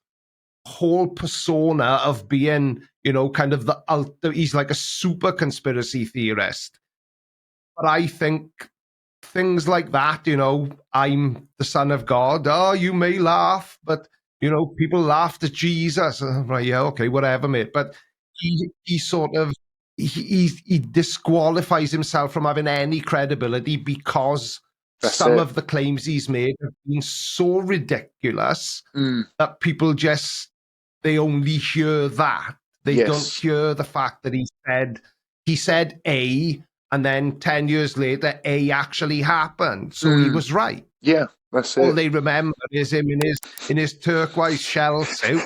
whole persona of being, kind of he's like a super conspiracy theorist. But I think things like that, I'm the son of God. Oh, you may laugh, but, people laughed at Jesus. Right, yeah, okay, whatever, mate. But he sort of, he disqualifies himself from having any credibility because of the claims he's made have been so ridiculous that people they only hear that. They don't hear the fact that he said A, and then 10 years later, A actually happened. So he was right. Yeah, that's it. All they remember is him in his turquoise shell suit,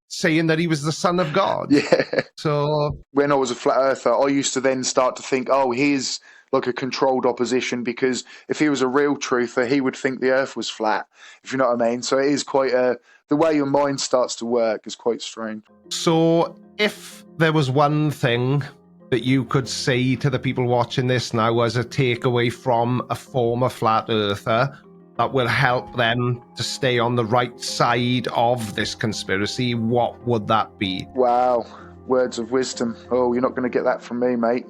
saying that he was the son of God. Yeah. So when I was a flat earther, I used to then start to think, he's like a controlled opposition, because if he was a real truther, he would think the earth was flat, if you know what I mean. So it is quite the way your mind starts to work is quite strange. So if there was one thing that you could say to the people watching this now as a takeaway from a former flat earther that will help them to stay on the right side of this conspiracy, what would that be? Wow. Words of wisdom. Oh, you're not going to get that from me, mate.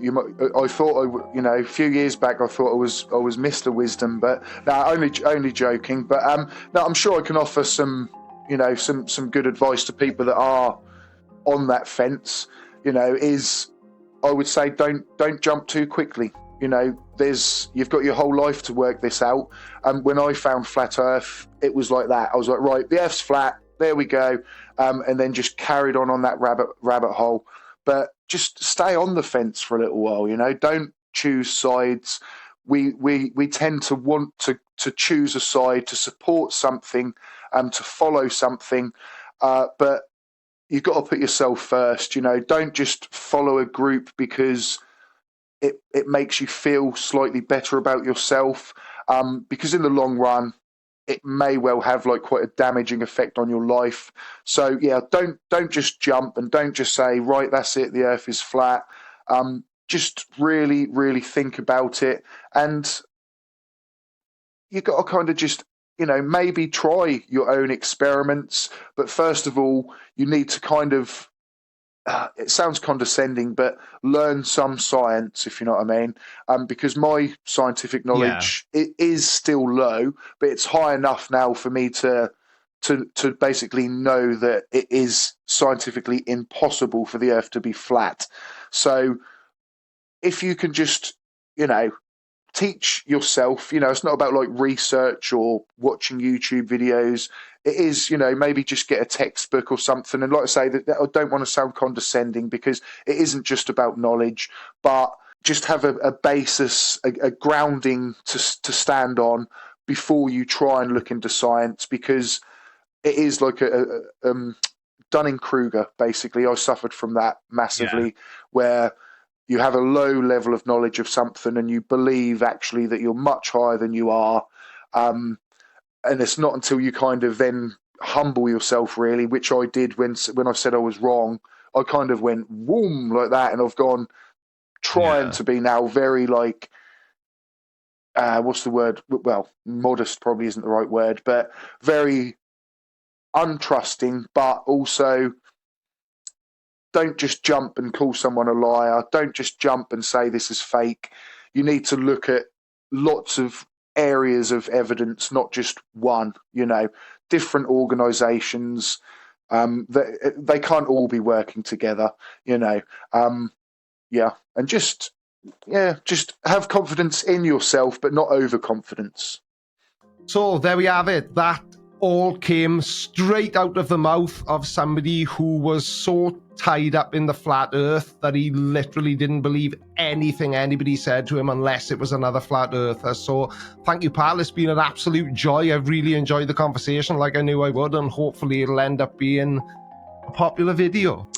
I thought a few years back, I thought I was Mr. Wisdom, but no, only joking. But no, I'm sure I can offer some good advice to people that are on that fence. I would say don't jump too quickly. you've got your whole life to work this out. And when I found flat Earth, it was like that. I was like, right, the Earth's flat. There we go. And then just carried on that rabbit hole. But just stay on the fence for a little while. Don't choose sides. We tend to want to choose a side, to support something, to follow something. But you've got to put yourself first. Don't just follow a group because it makes you feel slightly better about yourself, because in the long run, it may well have like quite a damaging effect on your life. So yeah, don't just jump, and don't just say, right, that's it, the Earth is flat. Just really, really think about it, and you've got to kind of just, maybe try your own experiments. But first of all, you need to kind of, it sounds condescending, but learn some science, if you know what I mean. Because my scientific knowledge, it is still low, but it's high enough now for me to basically know that it is scientifically impossible for the Earth to be flat. So if you can just, teach yourself, it's not about like research or watching YouTube videos. It is, maybe just get a textbook or something. And like I say, that I don't want to sound condescending, because it isn't just about knowledge, but just have a basis, a grounding to stand on before you try and look into science, because it is like a Dunning-Kruger, basically. I suffered from that massively, where you have a low level of knowledge of something and you believe actually that you're much higher than you are. And it's not until you kind of then humble yourself, really, which I did when I said I was wrong. I kind of went whoom like that, and I've gone trying to be now very like, what's the word? Well, modest probably isn't the right word, but very untrusting, but also don't just jump and call someone a liar. Don't just jump and say this is fake. You need to look at lots of areas of evidence, not just one, different organizations. They can't all be working together, and just have confidence in yourself, but not overconfidence. So there we have it. That all came straight out of the mouth of somebody who was so tied up in the flat Earth that he literally didn't believe anything anybody said to him unless it was another flat earther. So thank you, pal. It's been an absolute joy. I've really enjoyed the conversation, like I knew I would, and hopefully it'll end up being a popular video.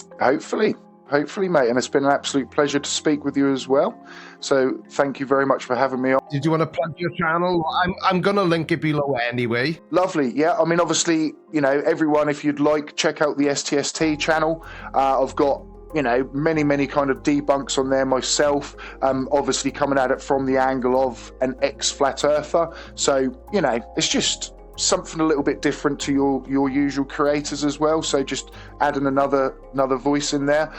Hopefully, mate, and it's been an absolute pleasure to speak with you as well. So thank you very much for having me on. Did you want to plug your channel? I'm going to link it below anyway. Lovely. Yeah, I mean, obviously, everyone, if you'd like, check out the STST channel. I've got, many kind of debunks on there myself, obviously coming at it from the angle of an ex-flat earther. So, it's just something a little bit different to your usual creators as well, so just adding another voice in there.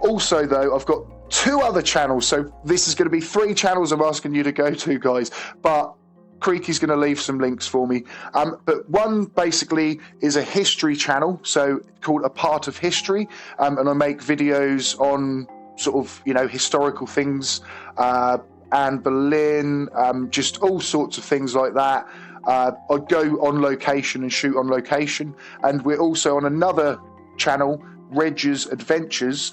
Also though, I've got 2 other channels, so this is going to be 3 channels I'm asking you to go to, guys, but Creaky's going to leave some links for me. But one basically is a history channel, so called A Part of History, and I make videos on sort of historical things, Anne Boleyn, just all sorts of things like that. I go on location and shoot on location, and we're also on another channel, Reg's Adventures.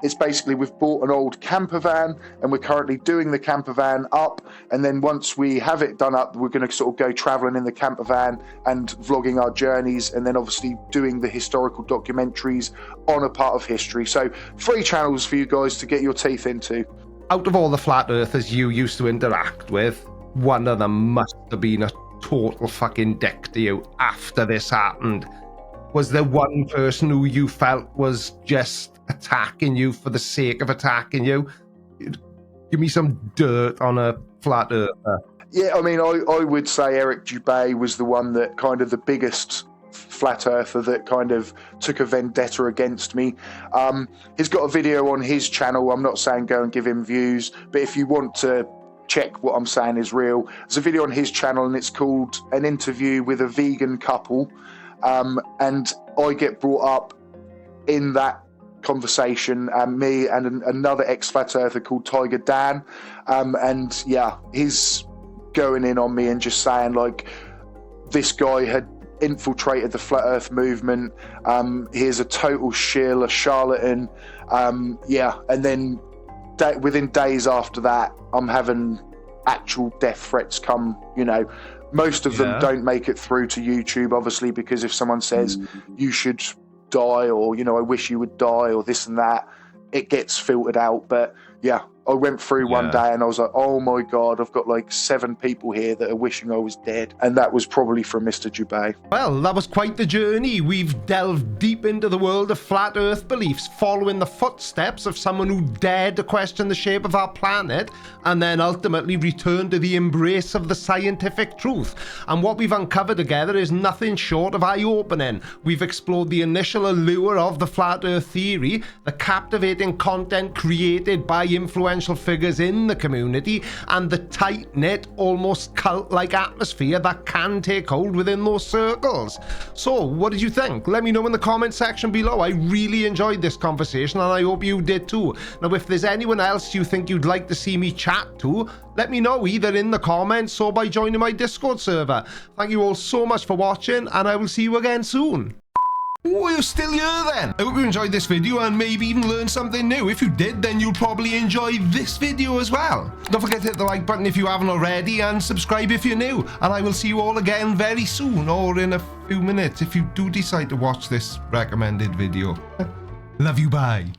It's basically, we've bought an old camper van and we're currently doing the camper van up, and then once we have it done up, we're going to sort of go traveling in the camper van and vlogging our journeys, and then obviously doing the historical documentaries on A Part of History. So 3 channels for you guys to get your teeth into. Out of all the flat earthers you used to interact with, one of them must have been a total fucking dick to you after this happened. Was there one person who you felt was just attacking you for the sake of attacking you? Give me some dirt on a flat earther. Yeah, I mean, I would say Eric Dubay was the one that kind of the biggest flat earther that kind of took a vendetta against me. He's got a video on his channel. I'm not saying go and give him views, but if you want to check what I'm saying is real, there's a video on his channel and it's called An Interview with a Vegan Couple, and I get brought up in that conversation, me and another ex-flat earther called Tiger Dan, and yeah, he's going in on me and just saying like this guy had infiltrated the flat earth movement, he's a total shill, a charlatan, and then within days after that I'm having actual death threats come, most of them don't make it through to YouTube, obviously, because if someone says you should die, or I wish you would die, or this and that, it gets filtered out. But yeah, I went through one day and I was like, oh my god, I've got like 7 people here that are wishing I was dead, and that was probably from Mr. Dubay. Well, that was quite the journey. We've delved deep into the world of flat earth beliefs, following the footsteps of someone who dared to question the shape of our planet and then ultimately returned to the embrace of the scientific truth. And what we've uncovered together is nothing short of eye-opening. We've explored the initial allure of the flat earth theory, the captivating content created by influential figures in the community, and the tight-knit, almost cult-like atmosphere that can take hold within those circles. So, what did you think? Let me know in the comment section below. I really enjoyed this conversation and I hope you did too. Now, if there's anyone else you think you'd like to see me chat to, let me know either in the comments or by joining my Discord server. Thank you all so much for watching, and I will see you again soon. Oh, you're still here then. I hope you enjoyed this video and maybe even learned something new. If you did, then you'll probably enjoy this video as well. Don't forget to hit the like button if you haven't already, and subscribe if you're new. And I will see you all again very soon, or in a few minutes if you do decide to watch this recommended video. Love you, bye.